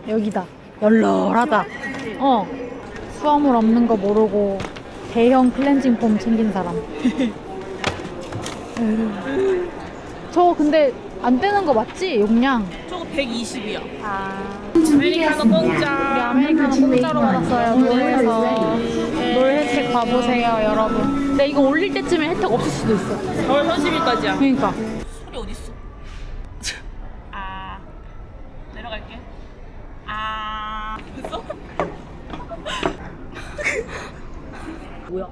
여기다. 열렬하다. 수화물 없는 거 모르고 대형 클렌징 폼 챙긴 사람. 저 근데 안 되는 거 맞지? 용량. 저거 120이야. 아메리카노 공짜. 우리 아메리카노 공짜로 받았어요. 노래에서 놀 혜택 봐보세요 여러분. 근데 이거 올릴 때쯤에 혜택 없을 수도 있어. 4월 30일까지야. 그러니까 소리 어딨어? 아. 내려갈게. 아. 됐어? 뭐야?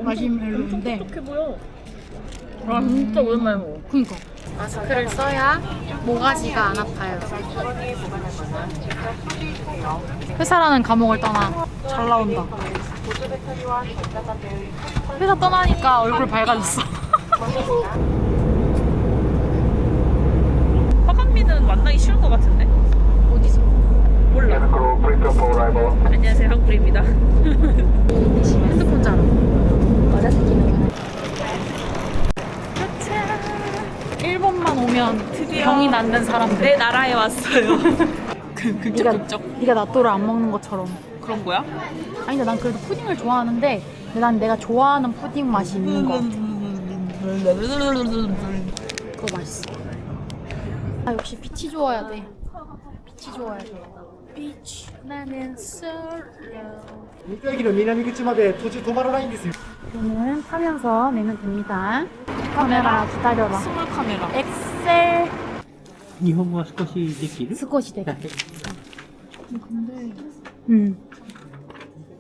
마시멜로인데 촉촉해 보여. 아 진짜 오랜만에 먹어. 그러니까 마스크를 써야 모가지가 안 아파요. 회사라는 감옥을 떠나. 잘 나온다. 회사 떠나니까 얼굴 밝아졌어. 화강민은 만나기 쉬울 것 같은데? 어디서? 몰라. 안녕하세요, 한국입니다. 핸드폰 자라. 맞아, 새끼는. 일본만 오면 드디어 병이 낫는 사람들. 내 나라에 왔어요. 극적. 네가 나또를 안 먹는 것처럼. 그런 거야? 아니 근데 난 그래도 푸딩을 좋아하는데 근데 난 내가 좋아하는 푸딩 맛이 있는 거 같아. 그거 맛있어. 아 역시 빛이 좋아야 돼. 빛이 좋아야 돼. 빛 나는 솔로. 道の駅の南口まで途中止まらないんですよ。 오늘은 타면서 내면 됩니다. 카메라 기다려라. 스몰 카메라. 엑셀 日本語は少しできる 스쿼시 돼. だけ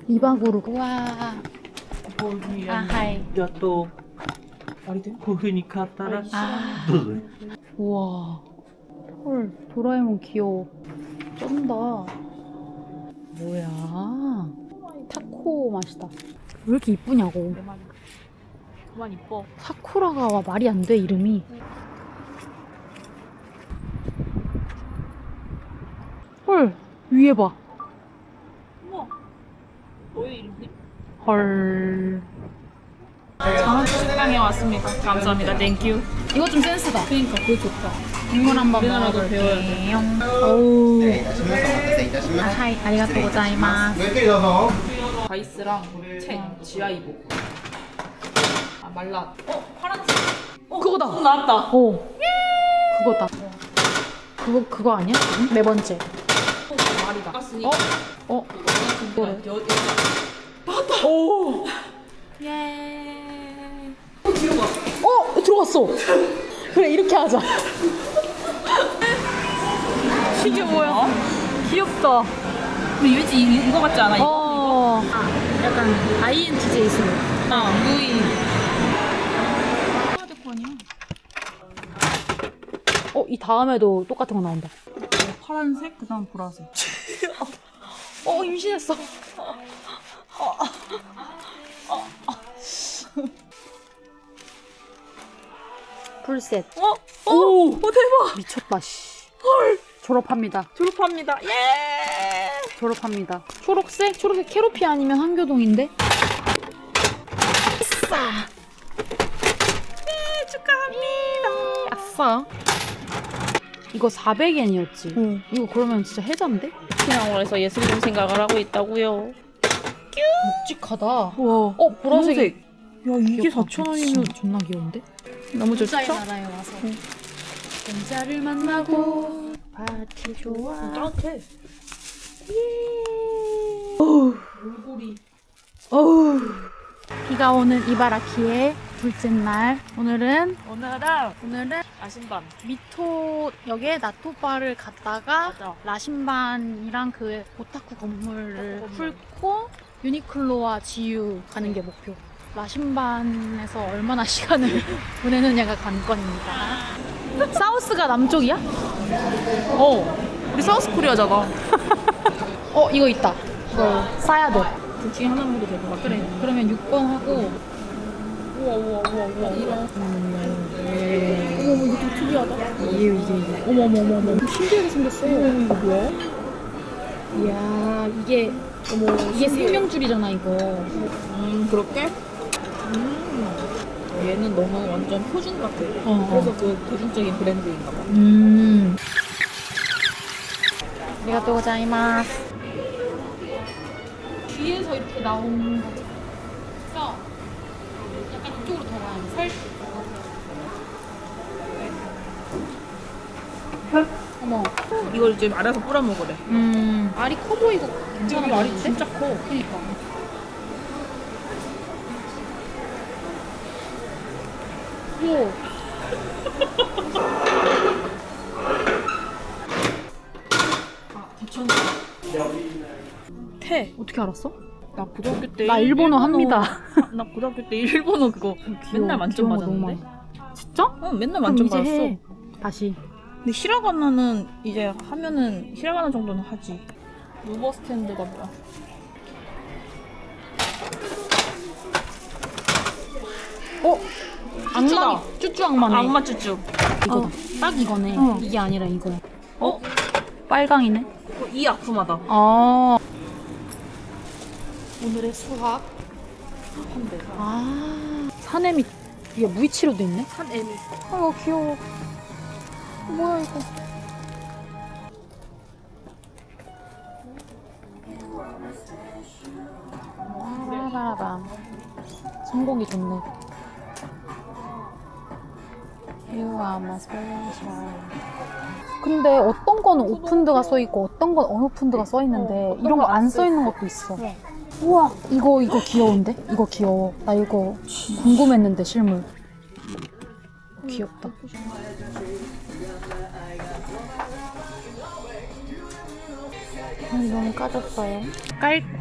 이박으로. 와. 아 하이. あとこういう風に買ったら 아. どうぞ 우와. 헐 도라에몽 귀여워. 쩐다. 뭐야. 타코 맛이다. 왜 이렇게 이쁘냐고. 그만 이뻐. 사쿠라가 와 말이 안 돼 이름이. 헐 위에 봐. 우와. 너의 이름이? 헐. 장학금 식당에 왔습니다. 감사합니다. 땡큐. 이거 좀 센스다. 그러니까 그거 좋다. 이걸 한번 우리나라도 먹어볼게요. 어우. 하이 아리가또 고자이마스. 바이스랑 첸, 지아이보. 아 말라. 파란색. 그거다. 나왔다. 그거다. 그거 아니야? 네 번째. 말이다. 깠으니. 이거래. 오. 예. 들어갔어. 그래 이렇게 하자. 이게 뭐야? 귀엽다. 근데 왠지 이거 같지 않아? 이거? 약간 INTJ 있어요. 유이. 이 다음에도 똑같은 거 나온다. 파란색, 그다음 보라색. 임신했어. 풀셋. 오, 대박. 미쳤다. 씨. 헐. 졸업합니다. 졸업합니다. 예. 졸업합니다. 초록색? 초록색 캐로피 아니면 한교동인데? 네, 축하합니다. 아싸. 이거 400엔이었지. 이거 그러면 진짜 해자인데? 신앙원에서 예술 좀 생각을 하고 있다고요. 묵직하다. 와. 보라색. 야, 이게 귀엽다. 4,000원이면 존나 귀여운데? 너무 좋죠? 혼자의 나라에 와서 혼자를 만나고 파티 좋아. 따뜻해. 얼굴이. 어우. 비가 오는 이바라키의 둘째 날. 오늘은 아신반. 미토역에 나토바를 갔다가 맞아. 라신반이랑 그 오타쿠 건물을 훑고 유니클로와 지유 가는 게 목표. 라신반에서 얼마나 시간을 보내느냐가 관건입니다. 사우스가 남쪽이야? 우리 사우스 코리아잖아. 이거 있다. 이거 싸야 돼. 둘 중에 하나 먹어도 될 것 같아. 그래. 그러면 6번 하고. 우와. 이런. 어머, 이거 좀 특이하다. 이게. 어머. 신기하게 생겼어. 이거 뭐야? 이야, 이게 생명줄이잖아, 이거. 그렇게? 얘는 너무 완전 표준 같아. 어. 그래서 그 대중적인 브랜드인가 봐. 아리가또 고자이마스. 뒤에서 이렇게 나오는 거지. 그래서 약간 이쪽으로 더 가야 돼. 어머. 이걸 이제 말아서 뿌려 먹으래. 알이 커 보이고 괜찮아. 여기 알이 보이는데? 진짜 커. 그니까. 오. 태. 어떻게 알았어? 나 고등학교 때 나 일본어 합니다. 나 고등학교 때 일본어 그거 맨날 만점 귀여운 거 너무 맞았는데. 많아. 진짜? 맨날 그럼 만점 이제 받았어. 해. 다시. 근데 히라가나는 이제 하면은 히라가나 정도는 하지. 루버 스탠드가 뭐야? 악마, 쭈쭈 악마네. 악마 쭈쭈. 이거다. 딱 이거네. 어. 이게 아니라 이거야. 어? 빨강이네. 이 아쿠마다. 아. 오늘의 수학. 아. 사내미. 이게 무이치로도 있네. 산에미. 아유 귀여워. 뭐야 이거. 빠라밤. 선곡이 좋네. You are my special. 근데 어떤 거는 오픈드가 써 있고 어떤 건 언오픈드가 써 있는데 이런 거 안 써 있는 것도 있어. 우와 이거 귀여운데? 이거 귀여워. 나 이거 궁금했는데 실물. 귀엽다. 너무 까졌어요.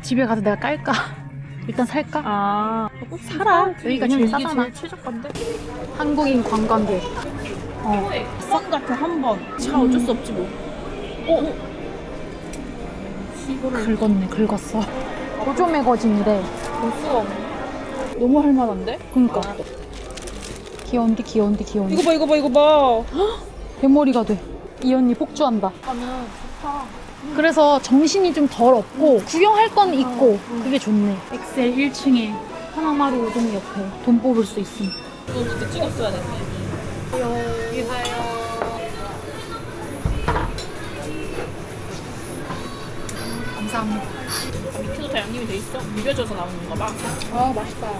집에 가서 내가 깔까? 일단 살까? 아. 사라. 여기가 제일 싸잖아. 제일 최저가인데? 한국인 관광객. 선 같은 한 번. 차 어쩔 수 없지 뭐. 긁었네, 긁었어. 보조매 거진이래. 볼 수가 없네. 너무 할만한데? 그니까. 귀여운데. 이거 봐, 이거 봐. 대머리가 돼. 이 언니 폭주한다. 가면 좋다. 그래서 정신이 좀 덜 없고 구경할 건 있고 그게 좋네. 엑셀 1층에 하나마루 우동 옆에 돈 뽑을 수 있음. 이거 그때 찍었어야 됐네. 감사합니다. 밑에도 다 양념이 돼 있어? 비벼져서 나오는 건가 봐. 아 맛있다.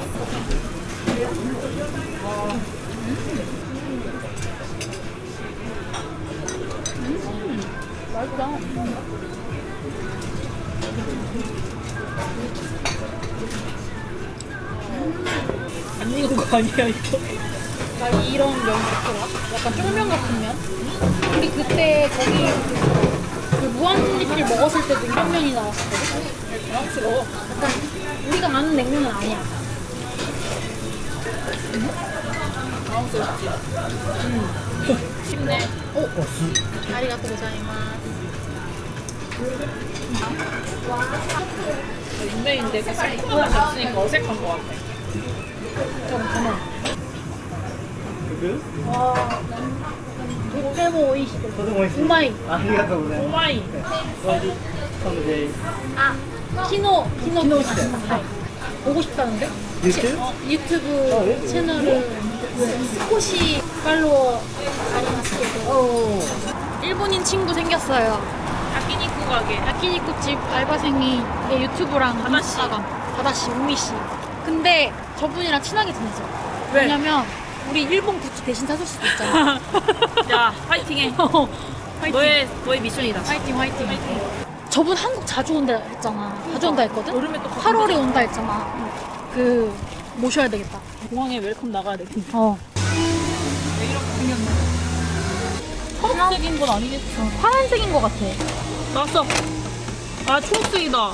맛있다. 안 익은 거 아니야 이거? 나 이런 면 좋더라. 약간 쫄면 같은 면. 우리 그때 거기 그 무한리필 먹었을 때도 이런 면이 나왔었거든. 당황스러워. 약간 우리가 아는 냉면은 아니야. 당황스럽지. 쉽네. 아리가또 고자이마스. 인메인데 새콤함이 없으니까 어색한 것 같아. 도테모 오이시. とても美味しい。 우마이. ありがとうございます。 오마이. おいしい。そうです 아, 키노 시대. 보고 싶다는데? 言ってる？ 유튜브 채널을 스코시 팔로워 아리마스케도 일본인 친구 생겼어요. 야끼니쿠 가게. 야끼니쿠집 알바생이 얘 유튜브랑 바다씨. 바다씨, 우미씨. 근데 저분이랑 친하게 지내죠. 왜? 왜냐면 우리 일본 굿즈 대신 사줄 수도 있잖아. 야, 파이팅해. 화이팅. 너의 미션이다. 화이팅. 저분 한국 자주 온다 했잖아. 자주 온다 했거든? 여름에 또 8월에 온다 했잖아. 그 모셔야 되겠다. 공항에 웰컴 나가야 되겠네. 왜 이렇게 생겼네. 초록색인 건 아니겠지. 파란색인 것 같아. 나왔어. 아, 초록색이다.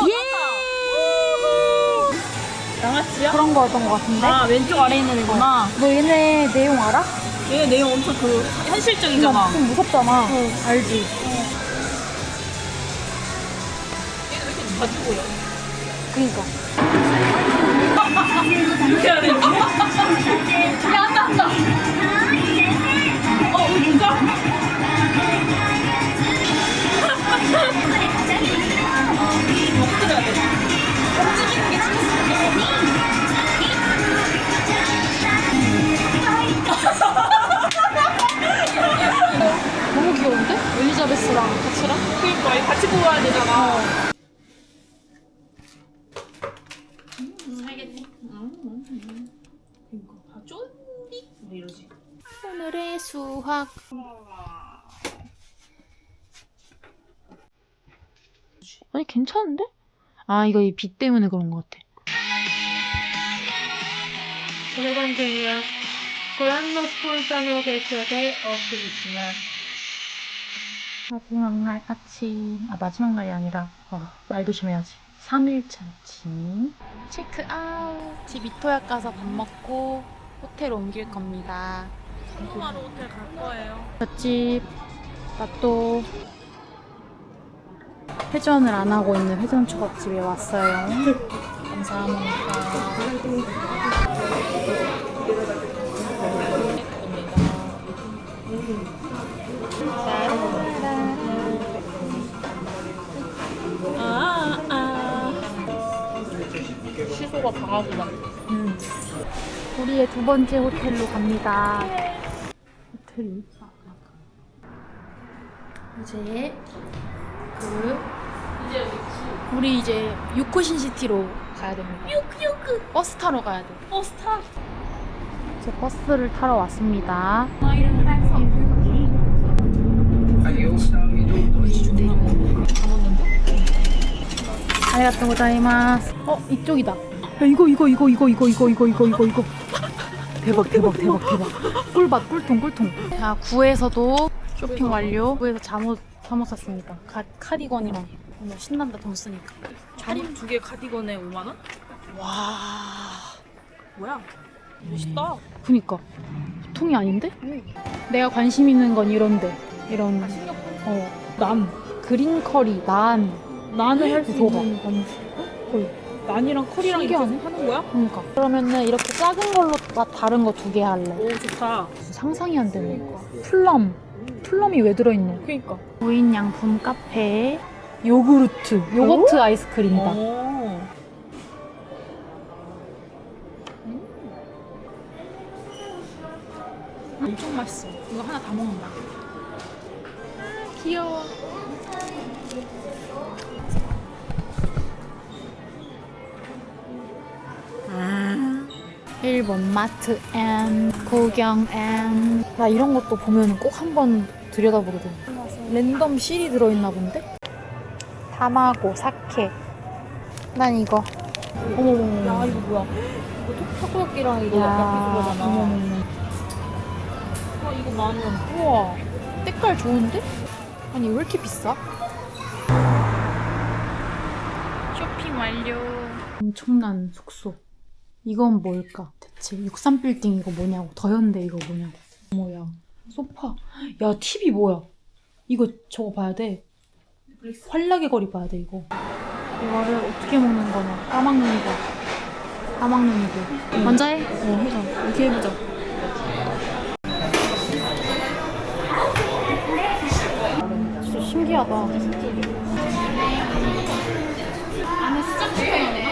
예! 양아치야? 그런 거였던 것 같은데? 아, 왼쪽 아래 있는 애구나. 너 얘네 내용 알아? 얘 내용 엄청 현실적이잖아. 좀 무섭잖아. 알지? 얘는 왜 이렇게 자주 보여? 그니까. 이렇게 해야 되는데? 야, 한다. 진짜? 먹어야 돼. 움직이는 게 너무 귀여운데? 왠지 엘리자베스랑 같이랑? 그러니까 이거 같이 뽑아야 되잖아. 살겠지? 그러니까 다 쫀디 뭐 이러지. 오늘의 수학. 아니 괜찮은데? 아 이거 이 빛 때문에 그런 것 같아. 오래간만이야. 고란노 스폰서로 개최돼 없으시지만 마지막 날 아침. 아 마지막 날이 아니라 말 조심해야지. 3일차 아침. 체크아웃. 집 이토약 가서 밥 먹고 호텔 옮길 겁니다. 성공하러 호텔 갈 거예요. 맛집. 나 또 회전을 안 하고 있는 회전 초밥집에 왔어요. 감사합니다. 시소가 강하구나. 우리의 두 번째 호텔로 갑니다. 호텔이 이제 우리 이제 유코신시티로 가야 됩니다. 유크. 버스 타러 가야 돼. 버스 타. 이제 버스를 타러 왔습니다. 아리가또 고자이마스. 이쪽이다. 야, 이거. 대박. 꿀통. 자, 구에서도 쇼핑 완료. 구에서 잠옷 샀습니다. 카디건이랑. 어머, 신난다, 돈 쓰니까. 잠옷 2개 카디건에 5만 원? 와. 뭐야? 멋있다. 그니까. 보통이 아닌데? 내가 관심 있는 건 이런데. 이런. 난. 그린 커리, 난. 나는 할 수 이거가. 있는 건 난이랑 커리랑 이렇게 신기하네. 하는 거야? 그러니까. 그러면은 이렇게 작은 걸로 다른 거 2개 할래. 오 좋다. 상상이 안 되네. 플럼이 왜 들어있노? 그러니까. 무인양품 카페. 요거트 아이스크림이다. 오. 엄청 맛있어. 이거 하나 다 먹는다. 귀여워. 일본 마트 앤 구경 앤. 나 이런 것도 보면 꼭 한번 들여다보거든. 랜덤 실이 들어있나 본데? 타마고, 사케. 난 이거. 어머머머. 야 이거 뭐야? 이거 타코야끼랑 이거 야, 약간 그거잖아. 어머머머. 이거 10,000원. 우와. 색깔 좋은데? 아니 왜 이렇게 비싸? 쇼핑 완료. 엄청난 숙소. 이건 뭘까? 대체 63빌딩 이거 뭐냐고. 더현대 이거 뭐냐고. 뭐야. 소파. 야 TV 뭐야. 이거 저거 봐야 돼. 활락의 거리 봐야 돼 이거. 이거를 어떻게 먹는 거냐. 까막눈이도. 먼저 해? 해자. 이렇게 해보자. 진짜 신기하다. 안에 수작 시켜야 되나?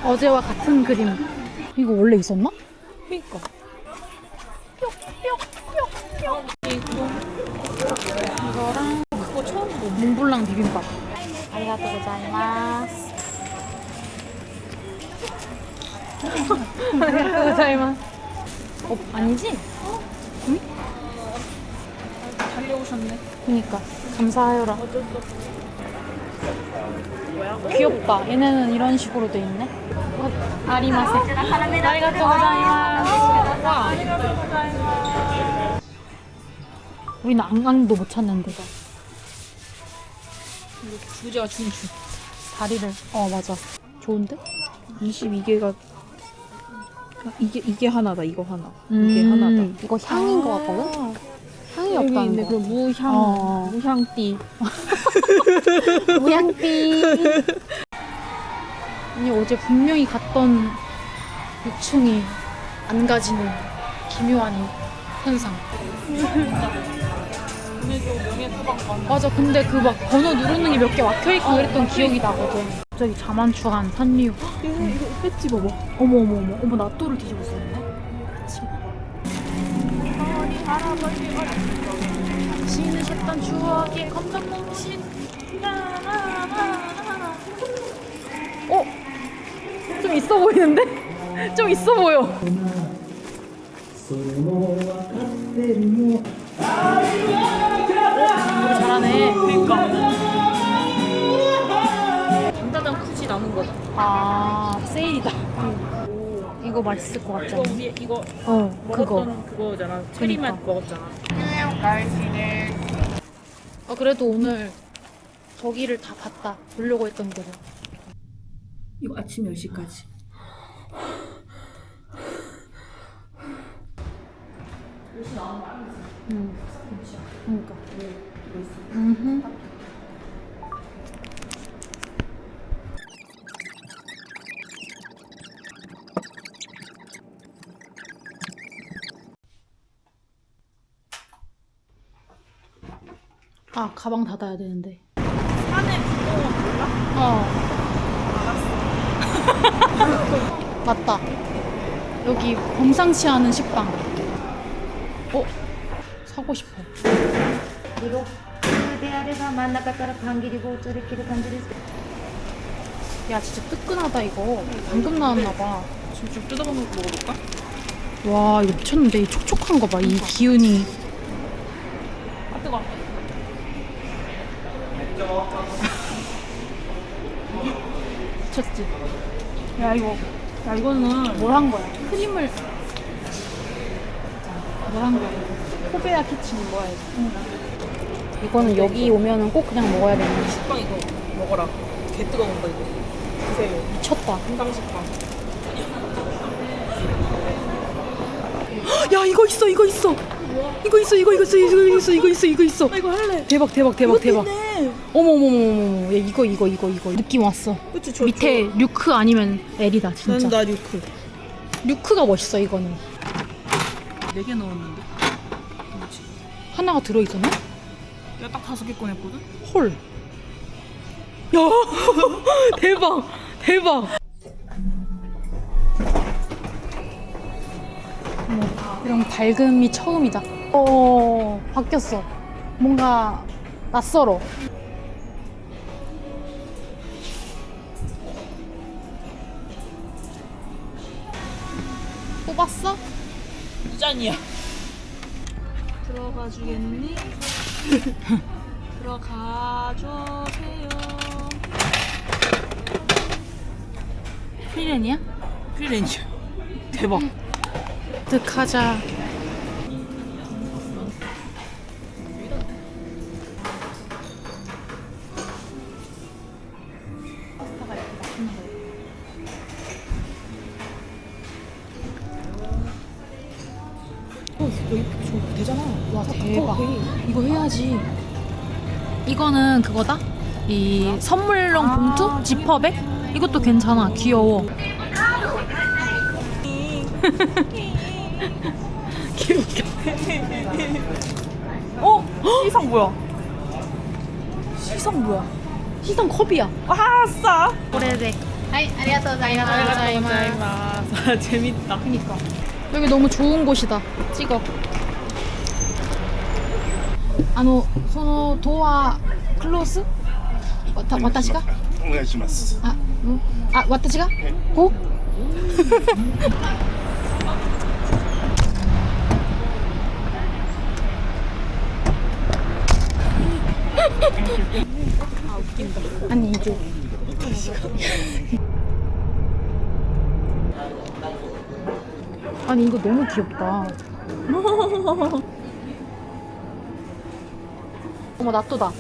어제와 같은 그림. 이거 원래 있었나? 그니까. 이거랑 그거 처음 보. 몽블랑 비빔밥. 아리가또 고자이마스. 아리가또 고자이마스. 아니지? 달려오셨네. 그니까 감사하여라. 어쩔 수 없어. 뭐야? 귀엽다. 얘네는 이런 식으로 돼 있네. 아리마세. 아리가또 고자이마스. 와. 우리는 앙앙도 못 찾는데. 이렇게 부자가 중주. 다리를. 맞아. 좋은데? 22개가 이게 하나다. 이거 하나. 이게 하나다. 이거 향인 것 같거든? 향이 여기 없다는 있네. 거. 그 무향띠. 무향띠. 아니 어제 분명히 갔던 6층이 안 가지는 기묘한 현상. 맞아. 근데 그 막 번호 누르는 게 몇 개 막혀있고 그랬던 기억이 나거든. 갑자기 자만추한 산리오. 이거 배지 봐봐. 어머 나또를 뒤집어 썼네. 아침. 할아버지 신으셨던 추억의 검정몽신. 좀 있어 보이는데? 좀 있어 보여. 잘하네. 그니까. 단단한 쿠지 남은 거다. 아, 세일이다. 이거 맛있을 것 같지 이거 않아? 우리 이거 그거. 먹었던 그거잖아. 체리맛 먹었잖아. 그래도 오늘 저기를 다 봤다. 보려고 했던 데를. 이거 아침 10시까지. 그러니까. 음흠. 아, 가방 닫아야 되는데. 산에 부동은 몰라? 맞다. 여기 범상치 않은 식빵. 사고 싶어. であれば真ん中からパン切り包丁で切る感じです。 야, 진짜 뜨끈하다 이거. 방금 나왔나 봐. 지금 좀 뜯어먹는 거 먹어볼까? 와, 이거 미쳤는데 이 촉촉한 거 봐. 이 기운이. 아 뜨거. 미쳤지? 야 이거는 뭘 한 거야? 크림을 뭘 한 거야? 코베야 키친 뭐야 이거? 이거는 여기 오면은 꼭 그냥 먹어야 되는 식빵 이거 먹어라. 개 뜨거운 거 이거. 드세요. 미쳤다. 한강 식빵. 야, 이거 있어. 이거 있어. 이거 있어. 이거 있어. 나 이거 할래. 대박. 있네. 어머머머머머. 야, 이거 느낌 왔어. 그치 저 밑에 류크 아니면 L이다 진짜. 나 류크. 류크가 멋있어 이거는. 4개 넣었는데. 뭐지? 하나가 들어있었나? 내가 딱 5개 꺼냈거든? 헐. 야, 대박. 이런 밝음이 처음이다. 바뀌었어. 뭔가 낯설어. 뽑았어? 이 잔이야. 들어가 주겠니? 들어가 주세요. 프리랜이야? 프리랜이야. 대박. 득하자. 이거 되잖아. 와, 대박. 이거 해야지. 이거는 그거다? 이 선물용 봉투? 지퍼백? 이것도 괜찮아. 귀여워. 귀엽게. 시상 뭐야? 시선 컵이야. 아싸. 오래돼. 아이, 아리가또 재밌다. 그니까. 여기 너무 좋은 곳이다. 찍어. 도어 클로스? 와타시가? お願いします。 와타시가? 고? 아니 이제 아니 이거 너무 귀엽다. 어머 나또다.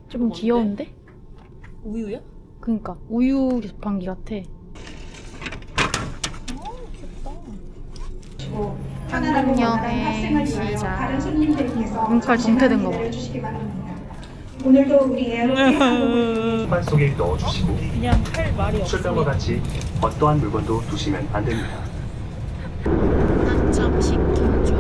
좀 귀여운데? 우유야? 그니까 우유 방귀 같아. 한국 여행 시작. 눈깔 진퇴된 거 봐. 오늘도 우리 에어로빅 신발 속에 넣어주시고 그냥 할 말이 없어. 술병과 같이 어떠한 물건도 두시면 안 됩니다. 한참 시켜줘.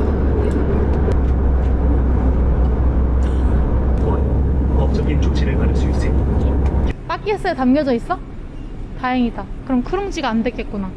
원, 법적인 적극적인 조치를 받을 수 있습니다. 빠키스에 담겨져 있어? 다행이다. 그럼 크룽지가 안 됐겠구나.